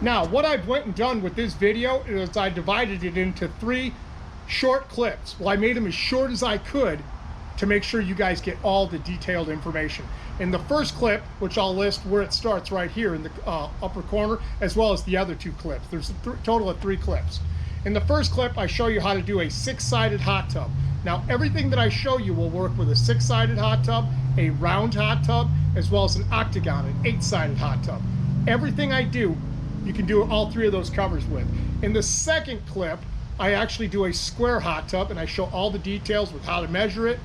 Now, what I've went and done with this video is I divided it into 3 short clips. Well, I made them as short as I could to make sure you guys get all the detailed information. In the first clip, which I'll list where it starts right here in the upper corner, as well as the other 2 clips. There's a total of 3 clips. In the first clip, I show you how to do a 6-sided hot tub. Now, everything that I show you will work with a 6-sided hot tub, a round hot tub, as well as an octagon, an 8-sided hot tub. Everything I do, you can do all 3 of those covers with. In the second clip, I actually do a square hot tub, and I show all the details with how to measure it,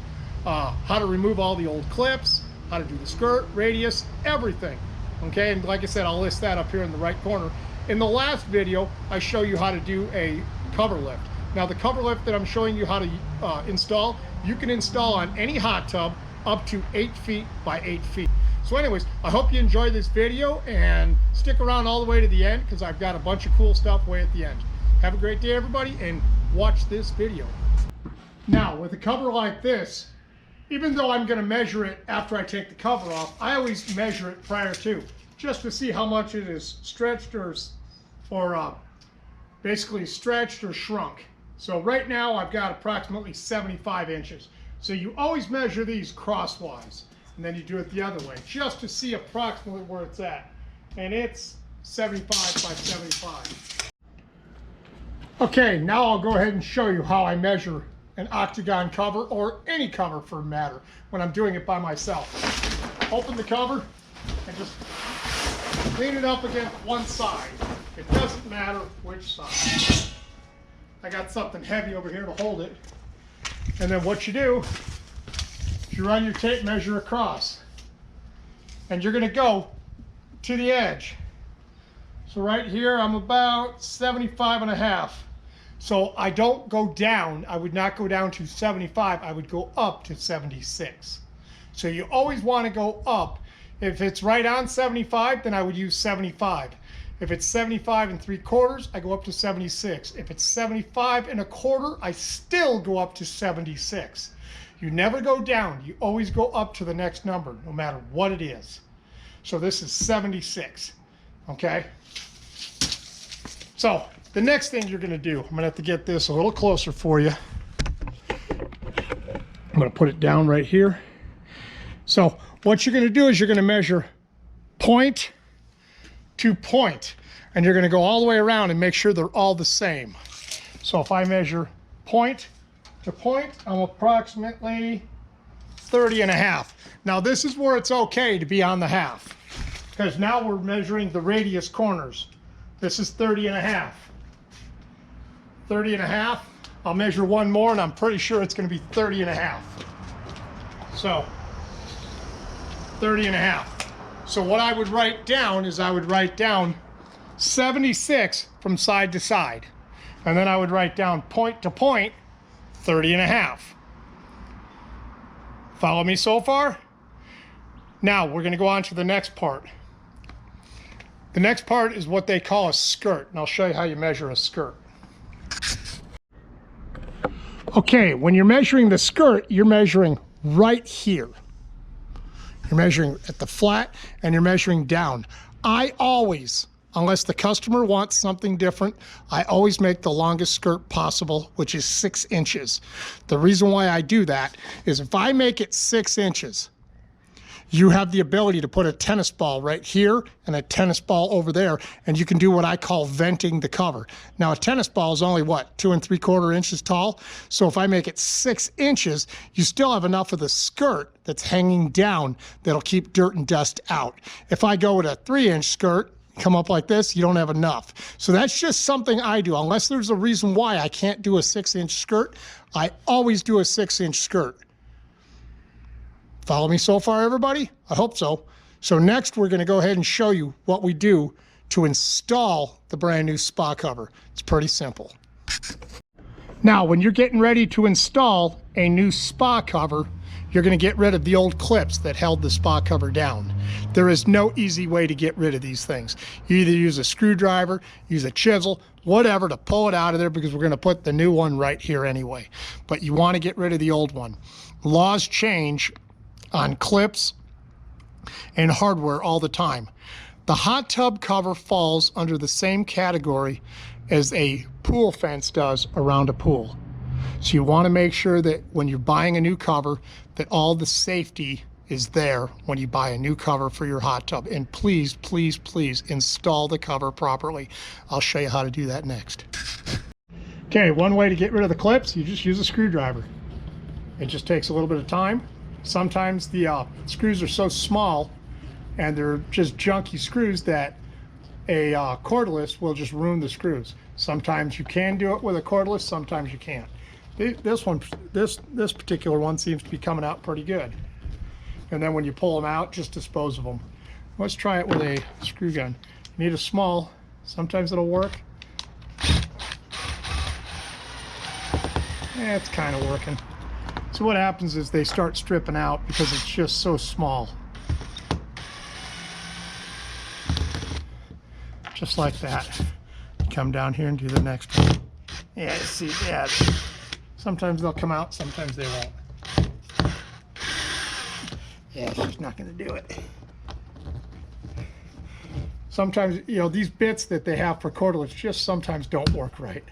how to remove all the old clips, how to do the skirt, radius, everything. Okay, and like I said, I'll list that up here in the right corner. In the last video, I show you how to do a cover lift. Now, the cover lift that I'm showing you how to install, you can install on any hot tub up to 8 feet by 8 feet. So anyways, I hope you enjoyed this video and stick around all the way to the end because I've got a bunch of cool stuff way at the end. Have a great day, everybody, and watch this video. Now, with a cover like this, even though I'm going to measure it after I take the cover off, I always measure it prior to, just to see how much it is stretched or basically stretched or shrunk. So right now I've got approximately 75 inches. So you always measure these crosswise, and then you do it the other way, just to see approximately where it's at. And it's 75 by 75. Okay, now I'll go ahead and show you how I measure an octagon cover, or any cover for matter, when I'm doing it by myself. Open the cover and just lean it up against one side. It doesn't matter which side. I got something heavy over here to hold it. And then what you do is you run your tape measure across. And you're gonna go to the edge. So right here, I'm about 75.5. So I don't go down. I would not go down to 75. I would go up to 76. So you always want to go up. If it's right on 75, then I would use 75. If it's 75 3/4, I go up to 76. If it's 75 1/4, I still go up to 76. You never go down. You always go up to the next number, no matter what it is. So this is 76, okay? So the next thing you're gonna do, I'm gonna have to get this a little closer for you. I'm gonna put it down right here. So what you're gonna do is you're gonna measure point to point, and you're gonna go all the way around and make sure they're all the same. So if I measure point to point, I'm approximately 30.5. Now this is where it's okay to be on the half, because now we're measuring the radius corners. This is 30.5. 30.5. I'll measure one more, and I'm pretty sure it's going to be 30.5. So 30.5. So what I would write down is I would write down 76 from side to side, and then I would write down point to point 30.5. Follow me so far? Now we're going to go on to the next part. The next part is what they call a skirt, and I'll show you how you measure a skirt. Okay, when you're measuring the skirt, you're measuring right here. You're measuring at the flat, and you're measuring down. I always, unless the customer wants something different, I always make the longest skirt possible, which is 6 inches. The reason why I do that is if I make it 6 inches, you have the ability to put a tennis ball right here and a tennis ball over there, and you can do what I call venting the cover. Now, a tennis ball is only, what, 2 3/4 inches tall? So if I make it 6 inches, you still have enough of the skirt that's hanging down that'll keep dirt and dust out. If I go with a 3-inch skirt, come up like this, you don't have enough. So that's just something I do. Unless there's a reason why I can't do a 6-inch skirt, I always do a 6-inch skirt. Follow me so far, everybody? I hope so. So next, we're going to go ahead and show you what we do to install the brand new spa cover. It's pretty simple. Now, when you're getting ready to install a new spa cover, you're going to get rid of the old clips that held the spa cover down. There is no easy way to get rid of these things. You either use a screwdriver, use a chisel, whatever to pull it out of there, because we're going to put the new one right here anyway. But you want to get rid of the old one. Laws change on clips and hardware all the time. the hot tub cover falls under the same category as a pool fence does around a pool. So you want to make sure that when you're buying a new cover, that all the safety is there when you buy a new cover for your hot tub. And please, please, please install the cover properly. I'll show you how to do that next. Okay, one way to get rid of the clips, you just use a screwdriver. It just takes a little bit of time. Sometimes the screws are so small and they're just junky screws that a cordless will just ruin the screws. Sometimes you can do it with a cordless, sometimes you can't. This particular one seems to be coming out pretty good. And then when you pull them out, just dispose of them. Let's try it with a screw gun. You need a small, sometimes it'll work. Yeah, it's kind of working. So what happens is they start stripping out because it's just so small. Just like that. Come down here and do the next one. Yeah, see, yeah. Sometimes they'll come out, sometimes they won't. Yeah, she's not going to do it. Sometimes, you know, these bits that they have for cordless just sometimes don't work right.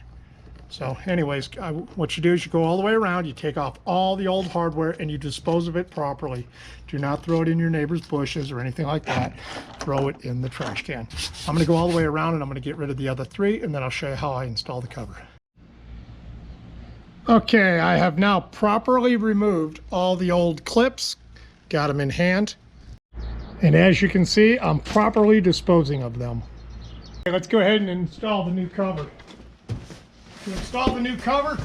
So anyways, what you do is you go all the way around, you take off all the old hardware and you dispose of it properly. Do not throw it in your neighbor's bushes or anything like that. Throw it in the trash can. I'm going to go all the way around and I'm going to get rid of the other three, and then I'll show you how I install the cover. Okay, I have now properly removed all the old clips, got them in hand. And as you can see, I'm properly disposing of them. Okay, let's go ahead and install the new cover. To install the new cover,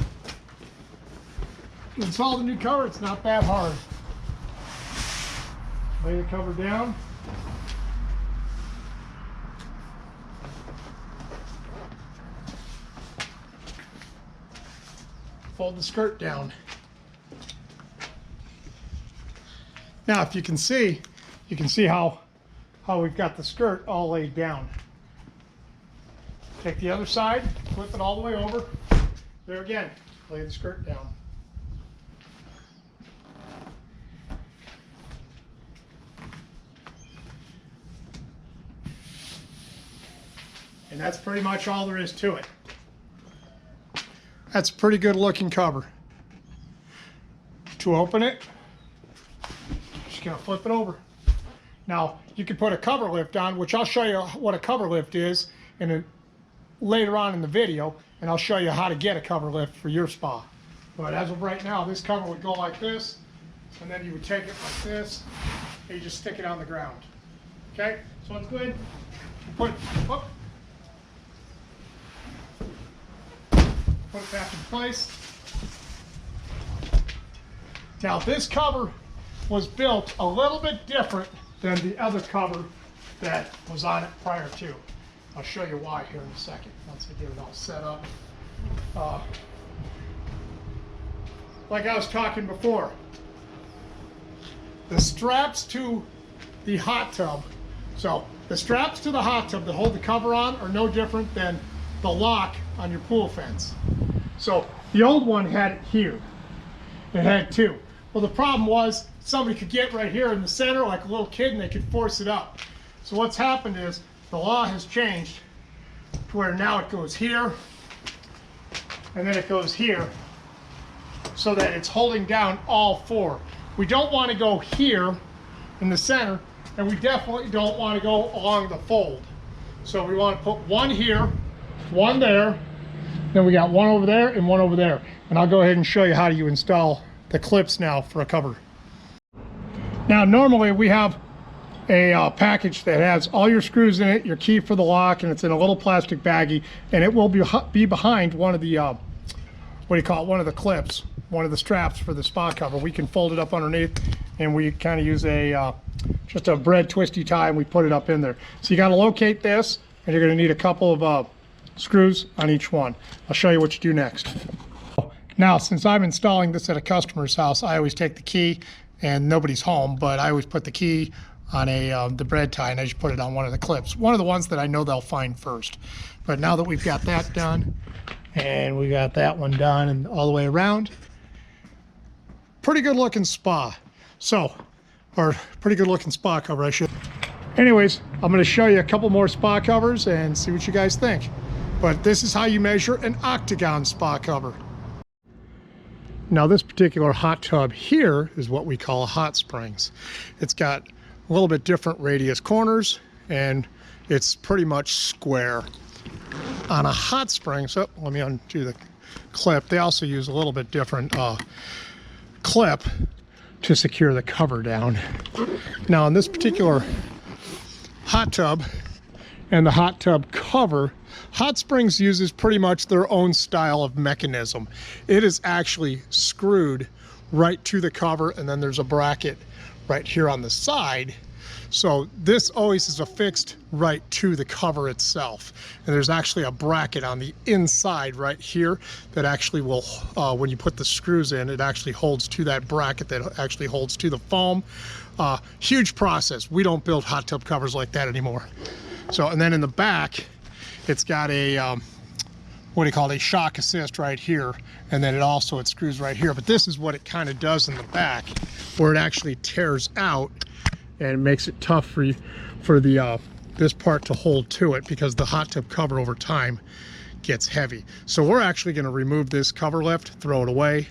it's not that hard. Lay the cover down. Fold the skirt down. Now, if you can see how we've got the skirt all laid down. Take the other side, flip it all the way over. There again, lay the skirt down. And that's pretty much all there is to it. That's a pretty good looking cover. To open it, just gonna flip it over. Now, you can put a cover lift on, which I'll show you what a cover lift is later on in the video, and I'll show you how to get a cover lift for your spa. But as of right now, this cover would go like this, and then you would take it like this, and you just stick it on the ground. Okay, so it's good. Put it back in place. Now this cover was built a little bit different than the other cover that was on it prior to. I'll show you why here in a second, once I get it all set up. Like I was talking before, the straps to the hot tub, so the straps to the hot tub that hold the cover on are no different than the lock on your pool fence. So the old one had it here. It had two. Well, the problem was somebody could get right here in the center like a little kid and they could force it up. So what's happened is the law has changed to where now it goes here and then it goes here so that it's holding down all four. We don't want to go here in the center, and we definitely don't want to go along the fold. So we want to put one here, one there, then we got one over there and one over there. And I'll go ahead and show you how you install the clips now for a cover. Now normally we have a package that has all your screws in it, your key for the lock, and it's in a little plastic baggie, and it will be behind one of the what do you call it, one of the clips, one of the straps for the spa cover. We can fold it up underneath, and we kind of use a just a bread twisty tie, and we put it up in there. So you got to locate this, and you're going to need a couple of screws on each one. I'll show you what you do next. Now, since I'm installing this at a customer's house, I always take the key, and nobody's home, but I always put the key on the bread tie, and I just put it on one of the clips, one of the ones that I know they'll find first. But now that we've got that done, and we got that one done and all the way around, pretty good looking spa. So, or pretty good looking spa cover, I should. Anyways, I'm going to show you a couple more spa covers and see what you guys think. But this is how you measure an octagon spa cover. Now this particular hot tub here is what we call a hot springs. It's got a little bit different radius corners and it's pretty much square. On a hot spring, so let me undo the clip, they also use a little bit different clip to secure the cover down. Now in this particular hot tub and the hot tub cover, Hot Springs uses pretty much their own style of mechanism. It is actually screwed right to the cover, and then there's a bracket right here on the side. So this always is affixed right to the cover itself. And there's actually a bracket on the inside right here that actually will, when you put the screws in, it actually holds to that bracket that actually holds to the foam. Huge process. We don't build hot tub covers like that anymore. So, and then in the back, it's got a, what do you call it, a shock assist right here. And then it screws right here. But this is what it kind of does in the back, where it actually tears out and it makes it tough for the this part to hold to it, because the hot tub cover over time gets heavy. So we're actually going to remove this cover lift, throw it away.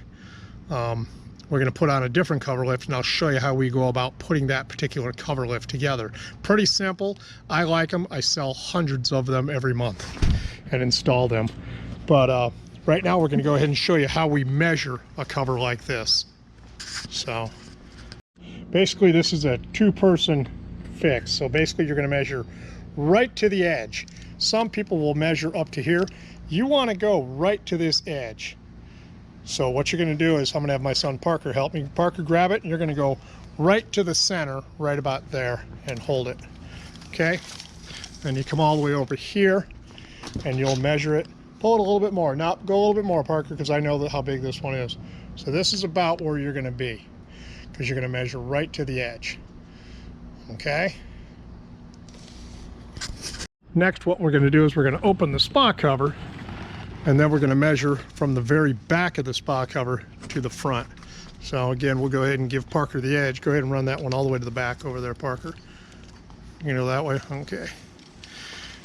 We're going to put on a different cover lift, and I'll show you how we go about putting that particular cover lift together. Pretty simple. I like them. I sell hundreds of them every month and install them. But right now we're going to go ahead and show you how we measure a cover like this. So basically this is a two-person fix. So basically you're going to measure right to the edge. Some people will measure up to here. You want to go right to this edge. So what you're going to do is, I'm going to have my son Parker help me. Parker, grab it, and you're going to go right to the center, right about there, and hold it. Okay? Then you come all the way over here, and you'll measure it. Pull it a little bit more. Now, go a little bit more, Parker, because I know how big this one is. So this is about where you're going to be, because you're going to measure right to the edge. Okay? Next, what we're going to do is we're going to open the spa cover, and then we're going to measure from the very back of the spa cover to the front. So again, we'll go ahead and give Parker the edge. Go ahead and run that one all the way to the back over there, Parker. You know, that way, okay.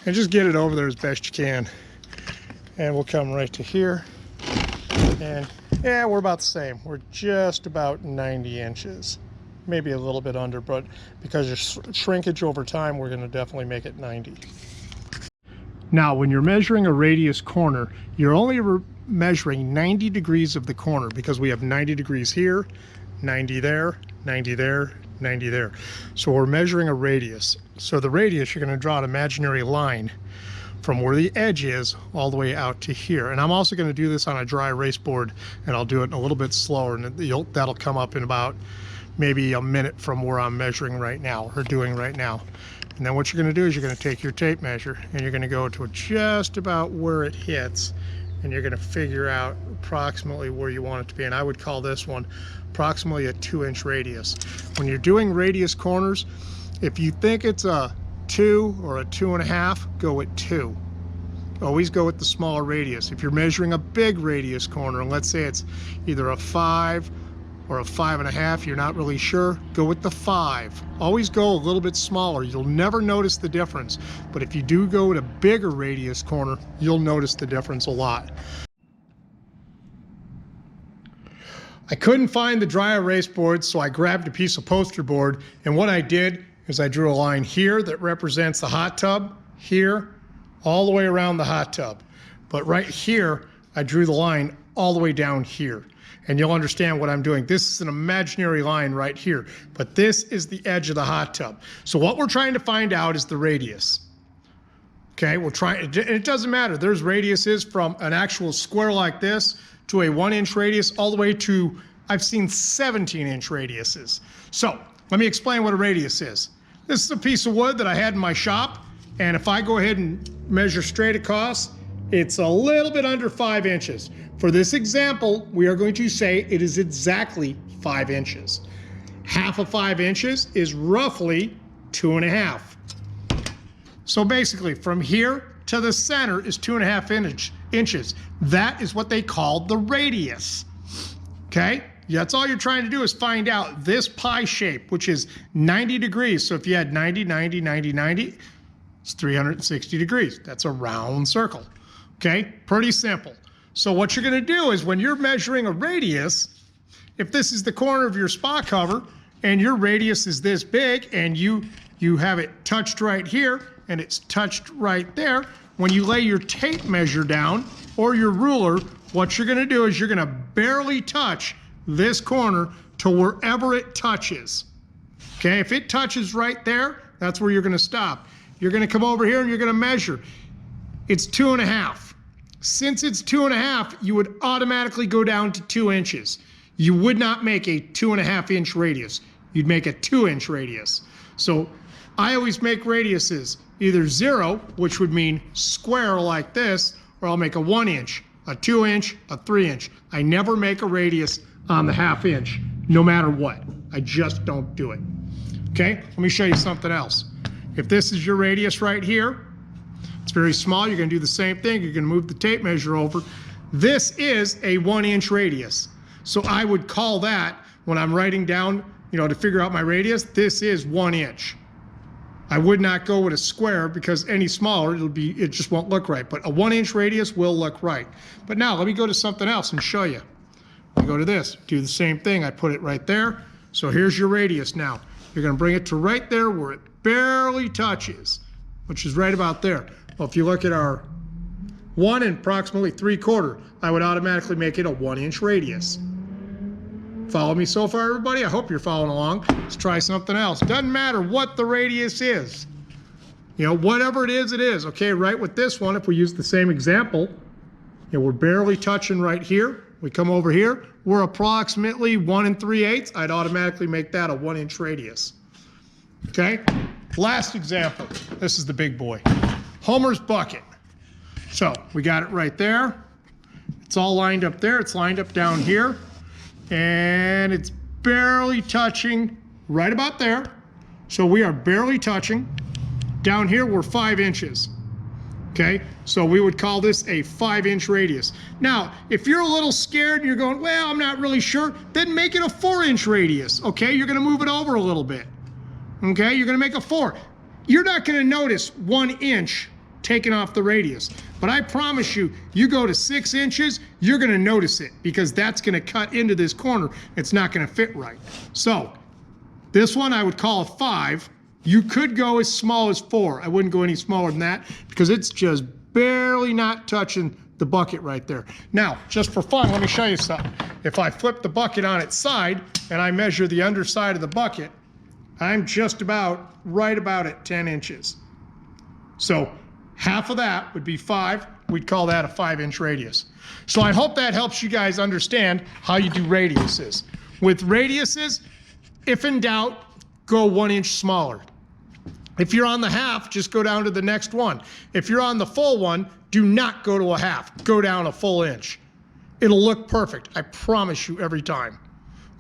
And just get it over there as best you can. And we'll come right to here. And yeah, we're about the same. We're just about 90 inches. Maybe a little bit under, but because of shrinkage over time, we're going to definitely make it 90. Now, when you're measuring a radius corner, you're only measuring 90 degrees of the corner, because we have 90 degrees here, 90 there, 90 there, 90 there. So we're measuring a radius. So the radius, you're going to draw an imaginary line from where the edge is all the way out to here. And I'm also going to do this on a dry erase board, and I'll do it a little bit slower, and that'll come up in about maybe a minute from where I'm measuring right now, or doing right now. And then what you're going to do is you're going to take your tape measure, and you're going to go to just about where it hits, and you're going to figure out approximately where you want it to be. And I would call this one approximately a 2-inch radius. When you're doing radius corners, if you think it's a 2 or a 2.5, go with 2. Always go with the smaller radius. If you're measuring a big radius corner, and let's say it's either a 5 or a 5.5, you're not really sure, go with the 5. Always go a little bit smaller. You'll never notice the difference. But if you do go with a bigger radius corner, you'll notice the difference a lot. I couldn't find the dry erase board, so I grabbed a piece of poster board, and what I did is I drew a line here that represents the hot tub, here, all the way around the hot tub. But right here, I drew the line all the way down here. And you'll understand what I'm doing. This is an imaginary line right here, but this is the edge of the hot tub. So what we're trying to find out is the radius. Okay, we're trying, it doesn't matter. There's radiuses from an actual square like this to a 1-inch radius all the way to, I've seen 17-inch radiuses. So let me explain what a radius is. This is a piece of wood that I had in my shop, and if I go ahead and measure straight across, it's a little bit under 5 inches. For this example, we are going to say it is exactly 5 inches. Half of 5 inches is roughly 2.5. So basically, from here to the center is 2.5 inches. That is what they call the radius. Okay? That's all you're trying to do is find out this pie shape, which is 90 degrees. So if you had 90, 90, 90, 90, it's 360 degrees. That's a round circle. Okay, pretty simple. So what you're gonna do is when you're measuring a radius, if this is the corner of your spa cover and your radius is this big and you have it touched right here and it's touched right there, when you lay your tape measure down or your ruler, what you're gonna do is you're gonna barely touch this corner to wherever it touches. Okay, if it touches right there, that's where you're gonna stop. You're gonna come over here and you're gonna measure. It's 2.5. Since it's 2.5, you would automatically go down to 2 inches. You would not make a 2.5 inch radius. You'd make a 2 inch radius. So I always make radiuses either 0, which would mean square like this, or I'll make a 1 inch, a 2 inch, a 3 inch. I never make a radius on the 1/2 inch, no matter what. I just don't do it. Okay, let me show you something else. If this is your radius right here, it's very small, you're gonna do the same thing. You're gonna move the tape measure over. This is a 1 inch radius. So I would call that, when I'm writing down, to figure out my radius, this is 1 inch. I would not go with a square because any smaller, it just won't look right. But a 1 inch radius will look right. But now let me go to something else and show you. I go to this, do the same thing. I put it right there. So here's your radius now. You're gonna bring it to right there where it barely touches, which is right about there. Well, if you look at our 1 and approximately 3/4, I would automatically make it a 1 inch radius. Follow me so far, everybody? I hope you're following along. Let's try something else. Doesn't matter what the radius is. Whatever it is, okay? Right with this one, if we use the same example, we're barely touching right here. We come over here, we're approximately 1 3/8. I'd automatically make that a 1 inch radius. Okay? Last example. This is the big boy. Homer's bucket. So we got it right there. It's all lined up there. It's lined up down here. And it's barely touching right about there. So we are barely touching. Down here, we're 5 inches. Okay, so we would call this a 5 inch radius. Now, if you're a little scared and you're going, well, I'm not really sure, then make it a 4 inch radius. Okay, you're gonna move it over a little bit. Okay, you're gonna make a 4. You're not gonna notice 1 inch taken off the radius. But I promise you, you go to 6 inches, you're gonna notice it because that's gonna cut into this corner. It's not gonna fit right. So this one I would call a 5. You could go as small as 4. I wouldn't go any smaller than that because it's just barely not touching the bucket right there. Now, just for fun, let me show you something. If I flip the bucket on its side and I measure the underside of the bucket, I'm just about right about at 10 inches. So half of that would be 5. We'd call that a 5 inch radius. So I hope that helps you guys understand how you do radiuses. With radiuses, if in doubt, go 1 inch smaller. If you're on the half, just go down to the next one. If you're on the full one, do not go to a half. Go down a full inch. It'll look perfect. I promise you every time.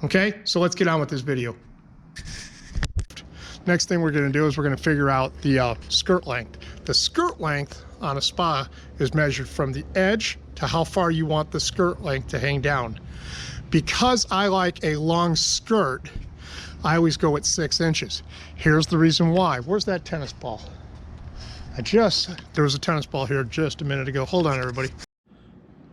Okay, so let's get on with this video. Next thing we're going to do is we're going to figure out the skirt length. The skirt length on a spa is measured from the edge to how far you want the skirt length to hang down. Because I like a long skirt, I always go at 6 inches. Here's the reason why. Where's that tennis ball? There was a tennis ball here just a minute ago. Hold on, everybody.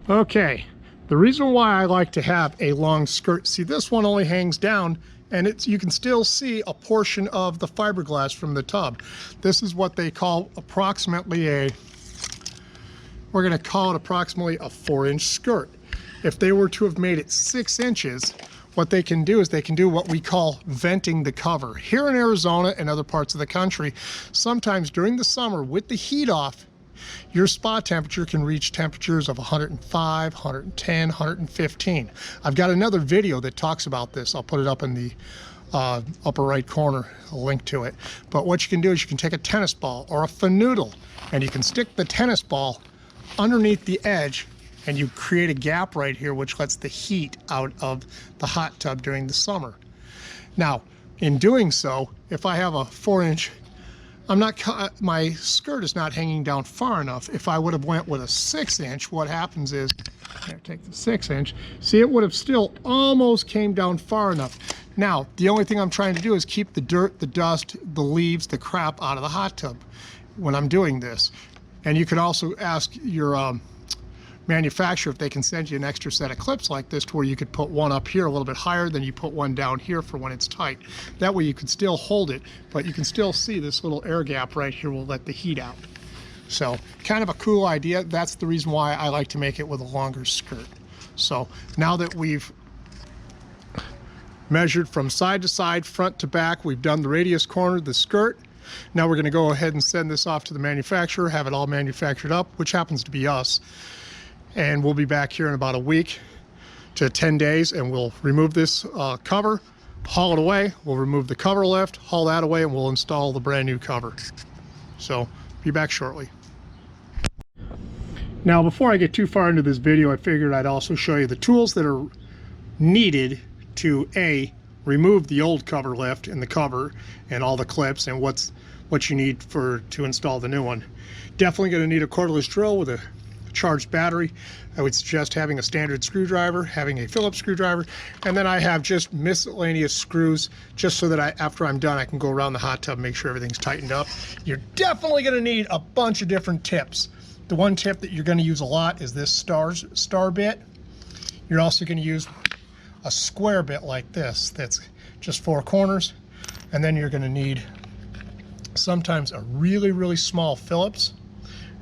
Okay, the reason why I like to have a long skirt, see this one only hangs down and you can still see a portion of the fiberglass from the tub. This is what they call approximately we're gonna call it approximately a 4 inch skirt. If they were to have made it 6 inches, what they can do is they can do what we call venting the cover. Here in Arizona and other parts of the country, sometimes during the summer with the heat off, your spa temperature can reach temperatures of 105, 110, 115. I've got another video that talks about this. I'll put it up in the upper right corner, a link to it. But what you can do is you can take a tennis ball or a fanoodle and you can stick the tennis ball underneath the edge and you create a gap right here which lets the heat out of the hot tub during the summer. Now, in doing so, if I have a 4 inch my skirt is not hanging down far enough. If I would have went with a 6-inch, what happens is, here, take the 6-inch, see, it would have still almost came down far enough. Now, the only thing I'm trying to do is keep the dirt, the dust, the leaves, the crap out of the hot tub when I'm doing this. And you can also ask your manufacturer if they can send you an extra set of clips like this to where you could put one up here a little bit higher, then you put one down here for when it's tight. That way you can still hold it, but you can still see this little air gap right here will let the heat out. So kind of a cool idea. That's the reason why I like to make it with a longer skirt. So now that we've measured from side to side, front to back, we've done the radius corner, the skirt. Now we're going to go ahead and send this off to the manufacturer, have it all manufactured up, which happens to be us. And we'll be back here in about a week to 10 days, and we'll remove this cover, haul it away. We'll remove the cover lift, haul that away, and we'll install the brand new cover. So be back shortly. Now, before I get too far into this video, I figured I'd also show you the tools that are needed to remove the old cover lift and the cover and all the clips, and what you need to install the new one. Definitely going to need a cordless drill with a charged battery. I would suggest having a standard screwdriver, having a Phillips screwdriver, and then I have just miscellaneous screws just so that after I'm done, I can go around the hot tub, make sure everything's tightened up. You're definitely going to need a bunch of different tips. The one tip that you're going to use a lot is this star bit. You're also going to use a square bit like this that's just 4 corners, and then you're going to need sometimes a really small Phillips.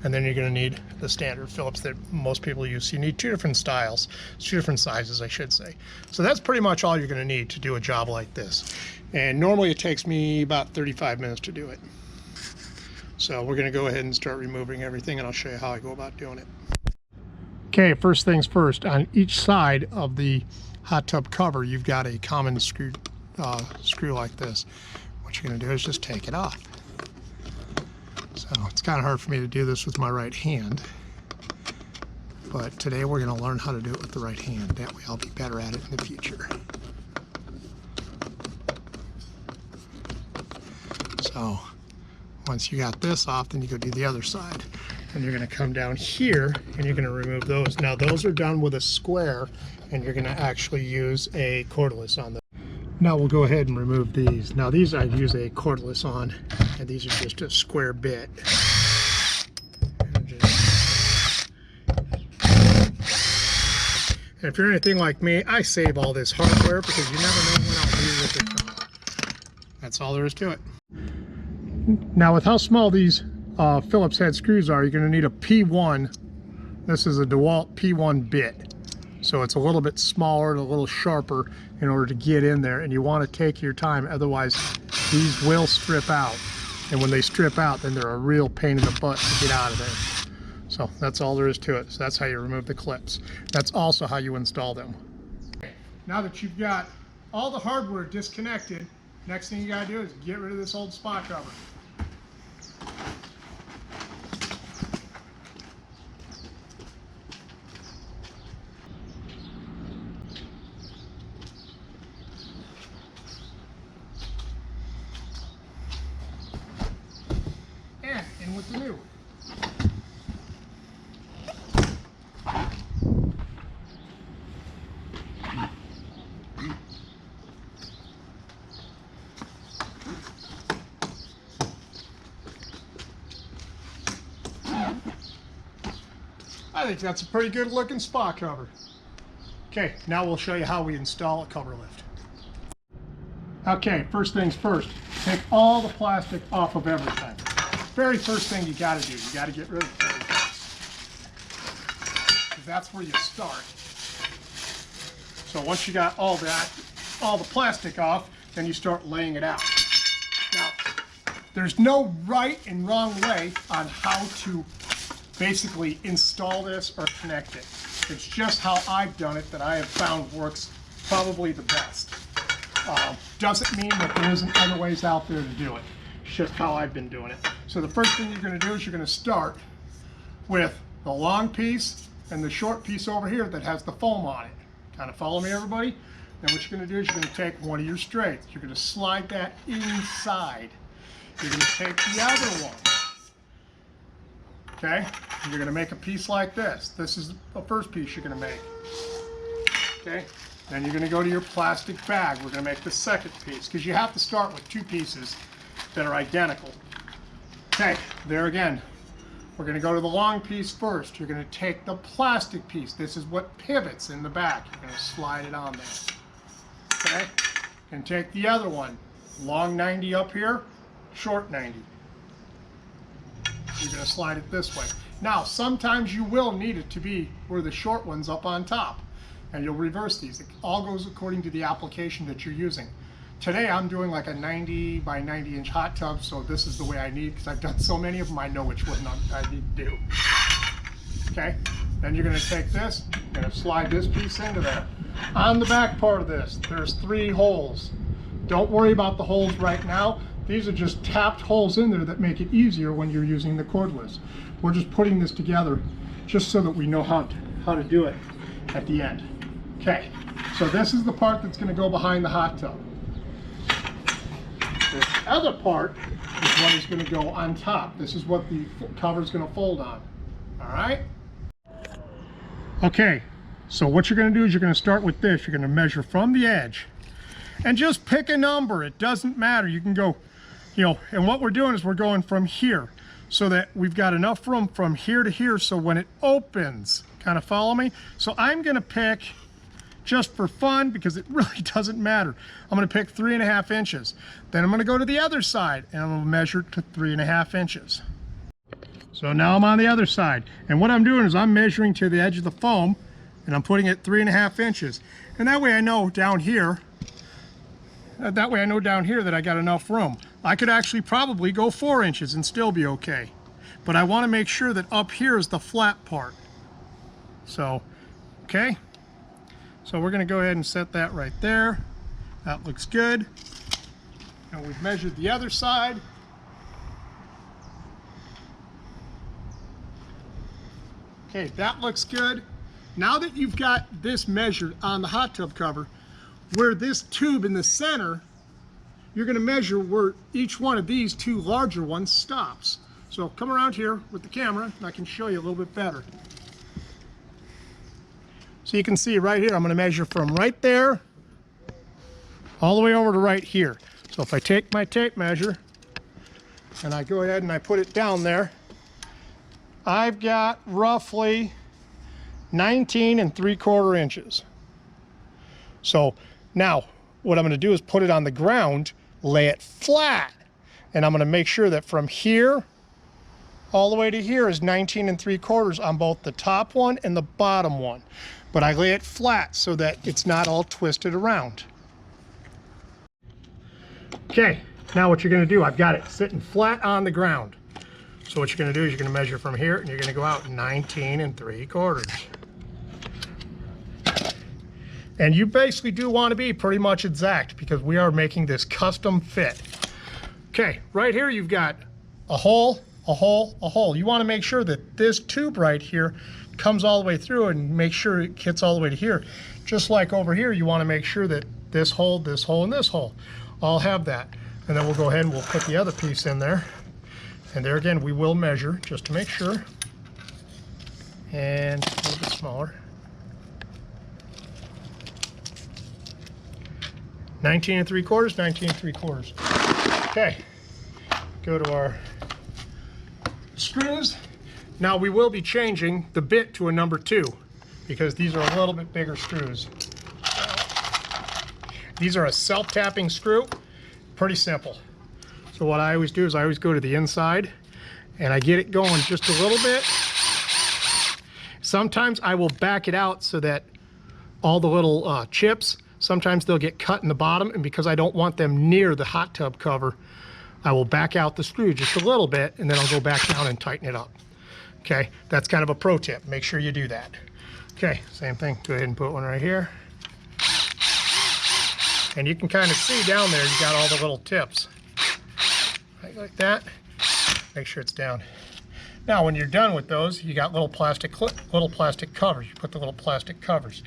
And then you're going to need the standard Phillips that most people use. So you need 2 different styles, 2 different sizes, I should say. So that's pretty much all you're going to need to do a job like this. And normally it takes me about 35 minutes to do it. So we're going to go ahead and start removing everything, and I'll show you how I go about doing it. Okay, first things first. On each side of the hot tub cover, you've got a common screw like this. What you're going to do is just take it off. So it's kind of hard for me to do this with my right hand, but today we're going to learn how to do it with the right hand. That way I'll be better at it in the future. So once you got this off, then you go do the other side. And you're going to come down here and you're going to remove those. Now those are done with a square, and you're going to actually use a cordless on them. Now we'll go ahead and remove these. Now these I use a cordless on, and these are just a square bit. And if you're anything like me, I save all this hardware because you never know when I'll use it. That's all there is to it. Now with how small these Phillips head screws are, you're going to need a P1. This is a DeWalt P1 bit. So it's a little bit smaller and a little sharper in order to get in there, and you want to take your time, otherwise these will strip out. And when they strip out, then they're a real pain in the butt to get out of there. So that's all there is to it. So that's how you remove the clips. That's also how you install them. Now that you've got all the hardware disconnected, next thing you got to do is get rid of this old spot cover. And with the new. I think that's a pretty good looking spot cover. Okay, now we'll show you how we install a cover lift. Okay, first things first, take all the plastic off of everything. Very first thing you got to do, you got to get rid of it. Because that's where you start. So once you got all the plastic off, then you start laying it out. Now, there's no right and wrong way on how to basically install this or connect it. It's just how I've done it that I have found works probably the best. Doesn't mean that there isn't other ways out there to do it. It's just how I've been doing it. So the first thing you're going to do is you're going to start with the long piece and the short piece over here that has the foam on it. Kind of follow me, everybody? Then what you're going to do is you're going to take one of your straights. You're going to slide that inside. You're going to take the other one. Okay? You're going to make a piece like this. This is the first piece you're going to make. Okay? Then you're going to go to your plastic bag. We're going to make the second piece because you have to start with two pieces that are identical. Okay, there again. We're going to go to the long piece first. You're going to take the plastic piece. This is what pivots in the back. You're going to slide it on there. Okay? And take the other one. Long 90 up here, short 90. You're going to slide it this way. Now, sometimes you will need it to be where the short one's up on top. And you'll reverse these. It all goes according to the application that you're using. Today I'm doing like a 90 by 90 inch hot tub, so this is the way I need, because I've done so many of them, I know which one I need to do. Okay, then you're going to take this, you're going to slide this piece into there. On the back part of this, there's 3 holes. Don't worry about the holes right now. These are just tapped holes in there that make it easier when you're using the cordless. We're just putting this together just so that we know how to do it at the end. Okay, so this is the part that's going to go behind the hot tub. This other part is what is going to go on top. This is what the cover is going to fold on. All right? Okay, so what you're going to do is you're going to start with this. You're going to measure from the edge. And just pick a number. It doesn't matter. You can go, and what we're doing is we're going from here so that we've got enough room from here to here so when it opens, kind of follow me? So I'm going to pick, just for fun, because it really doesn't matter, I'm going to pick 3.5 inches. Then I'm going to go to the other side and I'm going to measure to 3.5 inches. So now I'm on the other side, and what I'm doing is I'm measuring to the edge of the foam and I'm putting it 3.5 inches. And that way I know down here, that I got enough room. I could actually probably go 4 inches and still be okay. But I want to make sure that up here is the flat part. So, okay. So we're going to go ahead and set that right there. That looks good. And we've measured the other side. Okay, that looks good. Now that you've got this measured on the hot tub cover, where this tube in the center, you're going to measure where each one of these 2 larger ones stops. So come around here with the camera and I can show you a little bit better. So you can see right here, I'm going to measure from right there all the way over to right here. So if I take my tape measure and I go ahead and I put it down there, I've got roughly 19 3/4 inches. So now what I'm going to do is put it on the ground, lay it flat, and I'm going to make sure that from here all the way to here is 19 3/4 on both the top one and the bottom one. But I lay it flat so that it's not all twisted around. Okay, now what you're going to do, I've got it sitting flat on the ground. So what you're going to do is you're going to measure from here and you're going to go out 19 3/4. And you basically do want to be pretty much exact because we are making this custom fit. Okay, right here you've got a hole, a hole, a hole. You want to make sure that this tube right here comes all the way through and make sure it gets all the way to here. Just like over here, you want to make sure that this hole, and this hole all have that. And then we'll go ahead and we'll put the other piece in there. And there again, we will measure just to make sure. And a little bit smaller. 19 3/4, 19 3/4. Okay, go to our screws. Now we will be changing the bit to a number 2 because these are a little bit bigger screws. These are a self-tapping screw, pretty simple. So what I always do is I always go to the inside and I get it going just a little bit. Sometimes I will back it out so that all the little chips, sometimes they'll get cut in the bottom, and because I don't want them near the hot tub cover, I will back out the screw just a little bit and then I'll go back down and tighten it up. Okay, that's kind of a pro tip. Make sure you do that. Okay, same thing. Go ahead and put one right here. And you can kind of see down there, you got all the little tips. Right like that. Make sure it's down. Now, when you're done with those, you got little plastic covers. You put the little plastic covers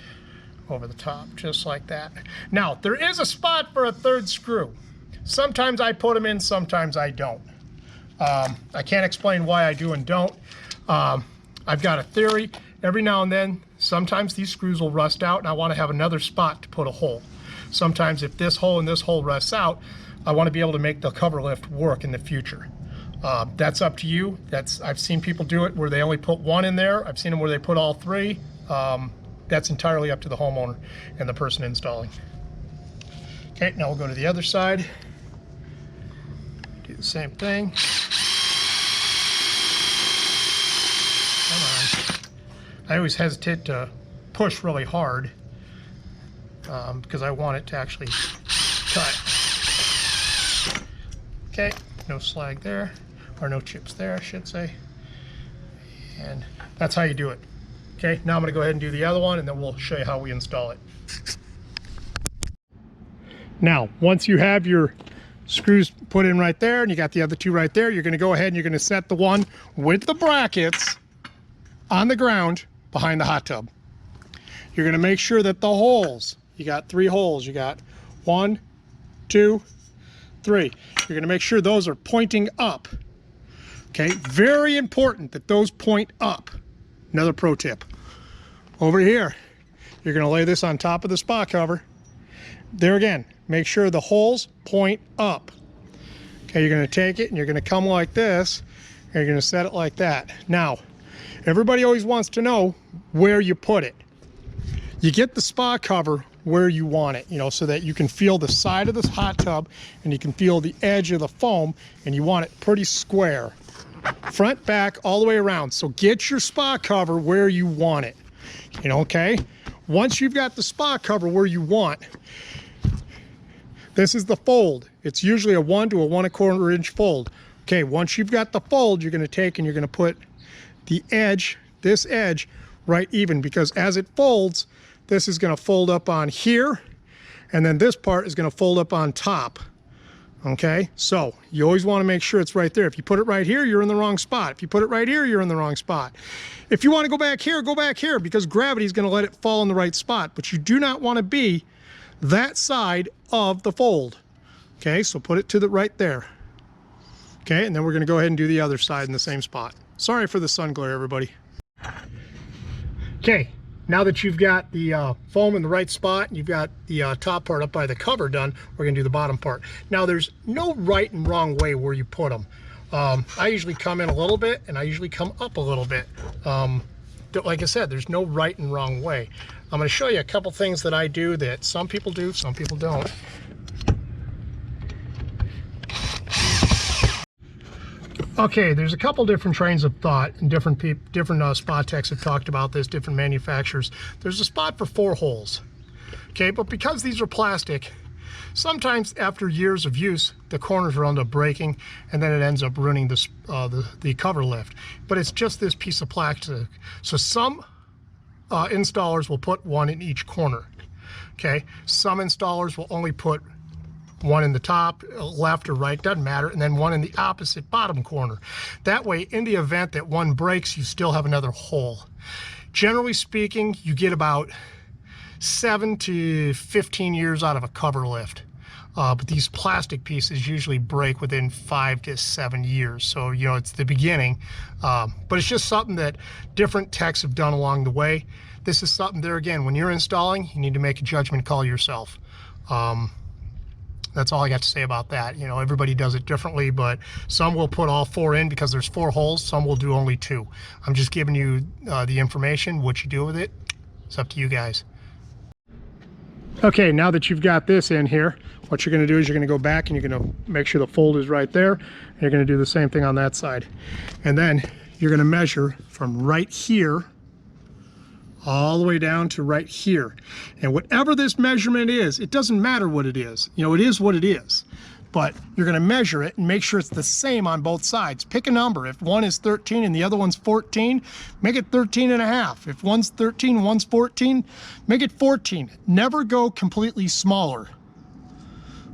over the top, just like that. Now, there is a spot for a 3rd screw. Sometimes I put them in, sometimes I don't. I can't explain why I do and don't. I've got a theory. Every now and then, sometimes these screws will rust out and I want to have another spot to put a hole. Sometimes if this hole and this hole rusts out, I want to be able to make the cover lift work in the future. That's up to you. I've seen people do it where they only put one in there. I've seen them where they put all three. That's entirely up to the homeowner and the person installing. Okay, now we'll go to the other side. Do the same thing. Come on. I always hesitate to push really hard because I want it to actually cut. Okay, no slag there, or no chips there, I should say. And that's how you do it. Okay, now I'm going to go ahead and do the other one, and then we'll show you how we install it. Now, once you have your screws put in right there, and you got the other two right there, you're going to go ahead and you're going to set the one with the brackets on the ground behind the hot tub. You're going to make sure that the holes, you got 3 holes, you got 1, 2, 3. You're going to make sure those are pointing up. Okay, very important that those point up. Another pro tip. Over here, you're going to lay this on top of the spa cover. There again, make sure the holes point up. Okay, you're going to take it and you're going to come like this, and you're going to set it like that. Now, everybody always wants to know where you put it. You get the spa cover where you want it, you know, so that you can feel the side of this hot tub and you can feel the edge of the foam, and you want it pretty square. Front, back, all the way around. So get your spa cover where you want it. You know, okay? Once you've got the spa cover where you want, this is the fold. It's usually a 1 to a 1 1/4 inch fold. Okay, once you've got the fold, you're going to take and you're going to put the edge, this edge, right even, because as it folds, this is going to fold up on here, and then this part is going to fold up on top. Okay, so you always want to make sure it's right there. If you put it right here, you're in the wrong spot. If you put it right here, you're in the wrong spot. If you want to go back here, because gravity is going to let it fall in the right spot, but you do not want to be that side of the fold. Okay, so put it to the right there. Okay, and then we're going to go ahead and do the other side in the same spot. Sorry for the sun glare, everybody. Okay, now that you've got the foam in the right spot, and you've got the top part up by the cover done, we're going to do the bottom part. Now, there's no right and wrong way where you put them. I usually come in a little bit, and I usually come up a little bit. Like I said, there's no right and wrong way. I'm going to show you a couple things that I do that some people do, some people don't. Okay, there's a couple different trains of thought, and different spa techs have talked about this, different manufacturers. There's a spot for 4 holes. Okay, but because these are plastic, sometimes after years of use, the corners will end up breaking, and then it ends up ruining the cover lift. But it's just this piece of plastic. So some installers will put 1 in each corner. Okay, some installers will only put 1 in the top, left or right, doesn't matter, and then 1 in the opposite bottom corner. That way, in the event that 1 breaks, you still have another hole. Generally speaking, you get about 7 to 15 years out of a cover lift. But these plastic pieces usually break within 5 to 7 years. So, you know, it's the beginning. But it's just something that different techs have done along the way. This is something there, again, when you're installing, you need to make a judgment call yourself. That's all I got to say about that. You know, everybody does it differently, but some will put all 4 in because there's 4 holes. Some will do only 2. I'm just giving you the information. What you do with it, it's up to you guys. Okay, now that you've got this in here, what you're going to do is you're going to go back and you're going to make sure the fold is right there. And you're going to do the same thing on that side. And then you're going to measure from right here all the way down to right here. And whatever this measurement is, it doesn't matter what it is. You know, it is what it is. But you're going to measure it and make sure it's the same on both sides. Pick a number. If one is 13 and the other one's 14, make it 13.5. If one's 13 and one's 14, make it 14. Never go completely smaller.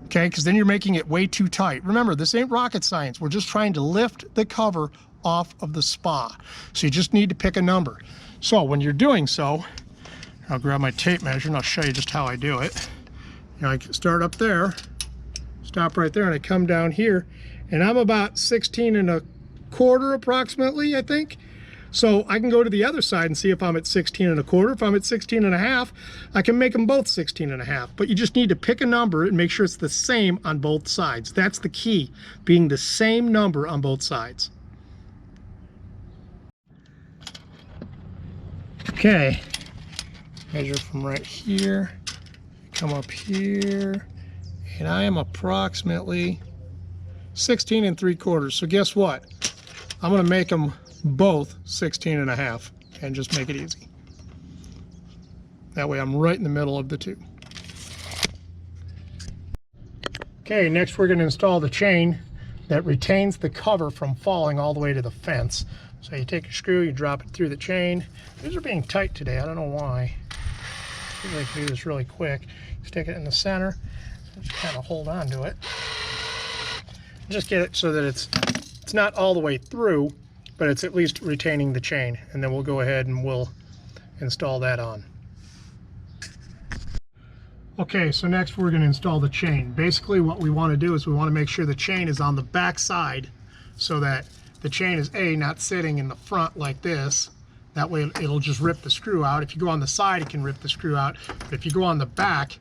Okay, because then you're making it way too tight. Remember, this ain't rocket science. We're just trying to lift the cover off of the spa. So you just need to pick a number. So when you're doing so, I'll grab my tape measure and I'll show you just how I do it. You know, I can start up there, stop right there, and I come down here, and I'm about 16 1/4 approximately, I think. So I can go to the other side and see if I'm at 16 1/4. If I'm at 16 1/2, I can make them both 16 1/2. But you just need to pick a number and make sure it's the same on both sides. That's the key, being the same number on both sides. Okay, measure from right here, come up here, and I am approximately 16 3/4. So guess what? I'm gonna make them both 16 1/2 and just make it easy. That way I'm right in the middle of the two. Okay, next we're going to install the chain that retains the cover from falling all the way to the fence. So you take a screw, you drop it through the chain. These are being tight today, I don't know why. I usually can do this really quick. Stick it in the center, just kind of hold on to it. Just get it so that it's not all the way through, but it's at least retaining the chain, and then we'll go ahead and we'll install that on. Okay, so next we're going to install the chain. Basically what we want to do is we want to make sure the chain is on the back side so that the chain is not sitting in the front like this. That way it'll just rip the screw out. If you go on the side, it can rip the screw out, but if you go on the back,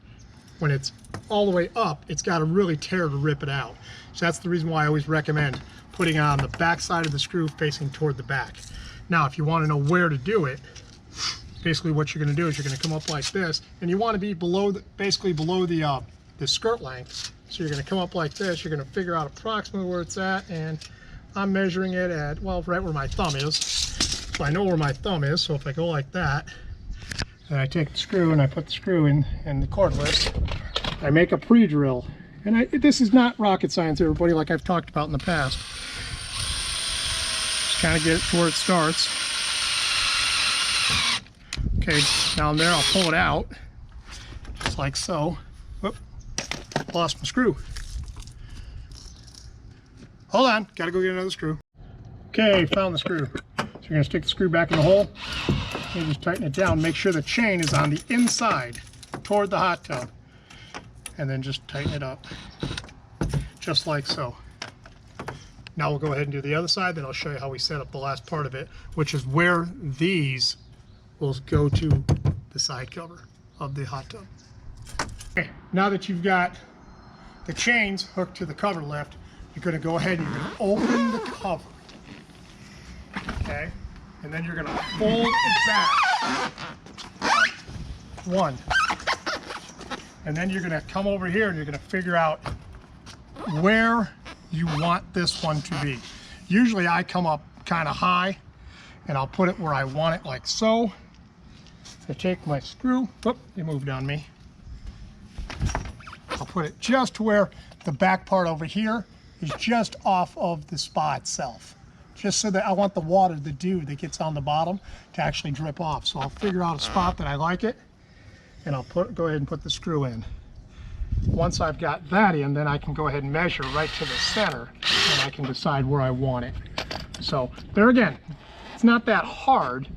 when it's all the way up, it's got to really tear to rip it out. So that's the reason why I always recommend putting it on the back side of the screw facing toward the back. Now, if you want to know where to do it, basically what you're going to do is you're going to come up like this, and you want to be below, basically below the skirt length. So you're going to come up like this. You're going to figure out approximately where it's at, and I'm measuring it at, well, right where my thumb is. So I know where my thumb is. So if I go like that, and I take the screw and I put the screw in the cordless, I make a pre-drill. And this is not rocket science, everybody, like I've talked about in the past. Just kind of get it to where it starts. Okay, down there, I'll pull it out, just like so. Whoop, lost my screw. Hold on, gotta go get another screw. Okay, found the screw. So you're gonna stick the screw back in the hole, and just tighten it down. Make sure the chain is on the inside, toward the hot tub. And then just tighten it up, just like so. Now we'll go ahead and do the other side, then I'll show you how we set up the last part of it, which is where these will go to the side cover of the hot tub. Okay, now that you've got the chains hooked to the cover lift, you're going to go ahead and you're going to open the cover. Okay, and then you're going to fold it back. One. And then you're going to come over here and you're going to figure out where you want this one to be. Usually I come up kind of high and I'll put it where I want it, like so. I take my screw, whoop, it moved on me. I'll put it just to where the back part over here is just off of the spa itself. Just so that I want the water, the dew that gets on the bottom, to actually drip off. So I'll figure out a spot that I like it, and I'll go ahead and put the screw in. Once I've got that in, then I can go ahead and measure right to the center, and I can decide where I want it. So there again, it's not that hard,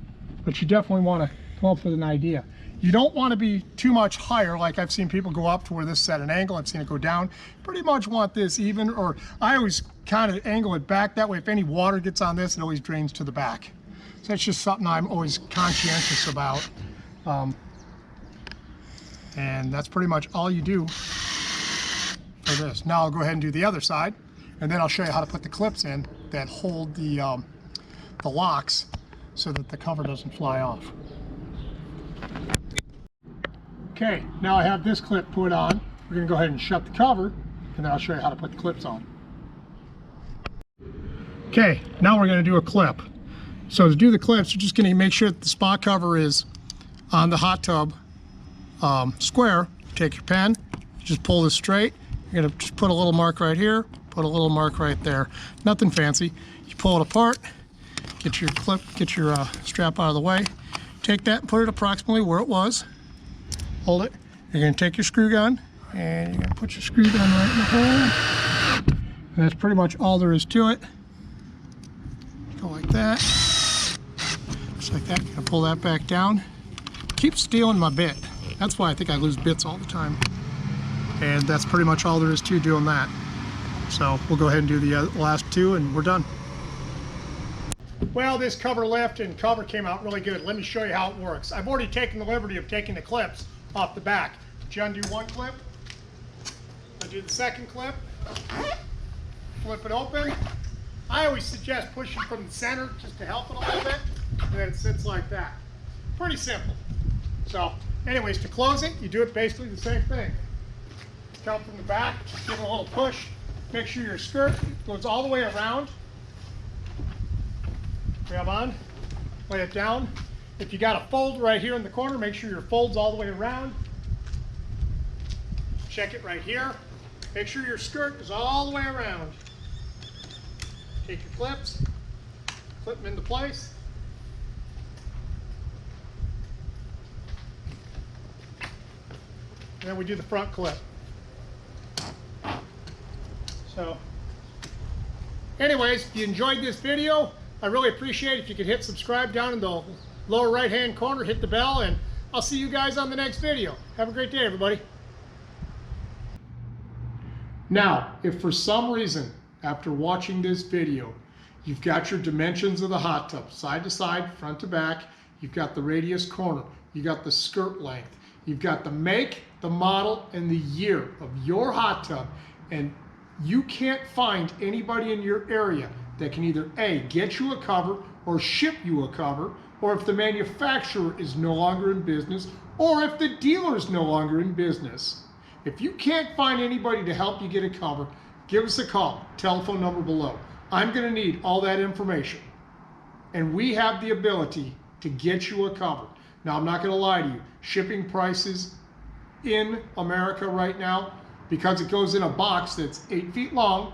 but you definitely want to come up with an idea. You don't want to be too much higher, like I've seen people go up to where this is at an angle. I've seen it go down. Pretty much want this even, or I always kind of angle it back. That way if any water gets on this, it always drains to the back. So that's just something I'm always conscientious about. And that's pretty much all you do for this. Now I'll go ahead and do the other side, and then I'll show you how to put the clips in that hold the locks so that the cover doesn't fly off. Okay, now I have this clip put on. We're going to go ahead and shut the cover, and then I'll show you how to put the clips on. Okay, now we're going to do a clip. So to do the clips, you're just going to make sure that the spa cover is on the hot tub square. Take your pen, just pull this straight. You're going to just put a little mark right here, put a little mark right there. Nothing fancy. You pull it apart, get your clip, get your strap out of the way. Take that and put it approximately where it was. Hold it. You're going to take your screw gun and you're going to put your screw gun right in the hole. And that's pretty much all there is to it. Go like that. Just like that. You're going to pull that back down. Keep stealing my bit. That's why I think I lose bits all the time. And that's pretty much all there is to doing that. So we'll go ahead and do the last two and we're done. Well, this cover lift and cover came out really good. Let me show you how it works. I've already taken the liberty of taking the clips off the back. You undo one clip, undo the second clip, flip it open. I always suggest pushing from the center just to help it a little bit, and then it sits like that. Pretty simple. So anyways, to close it, you do it basically the same thing. Come from the back, give it a little push, make sure your skirt goes all the way around. Grab on, lay it down. If you got a fold right here in the corner, make sure your fold's all the way around. Check it right here. Make sure your skirt is all the way around. Take your clips, clip them into place. And then we do the front clip. So, anyways, if you enjoyed this video, I really appreciate it if you could hit subscribe down in the lower right-hand corner, hit the bell, and I'll see you guys on the next video. Have a great day, everybody. Now, if for some reason, after watching this video, you've got your dimensions of the hot tub, side to side, front to back, you've got the radius corner, you got the skirt length, you've got the make, the model, and the year of your hot tub, and you can't find anybody in your area that can either A, get you a cover or ship you a cover, or if the manufacturer is no longer in business, or if the dealer is no longer in business. If you can't find anybody to help you get a cover, give us a call, telephone number below. I'm going to need all that information. And we have the ability to get you a cover. Now, I'm not going to lie to you. Shipping prices in America right now, because it goes in a box that's 8 feet long,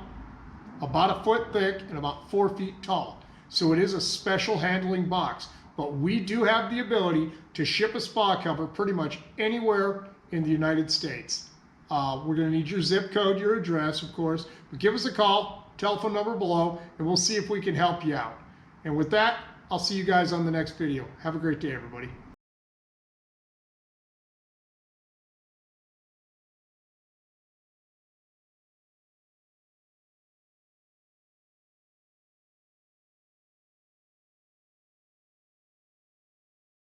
about a foot thick, and about 4 feet tall. So it is a special handling box. But we do have the ability to ship a spa cover pretty much anywhere in the United States. We're going to need your zip code, your address, of course. But give us a call, telephone number below, and we'll see if we can help you out. And with that, I'll see you guys on the next video. Have a great day, everybody.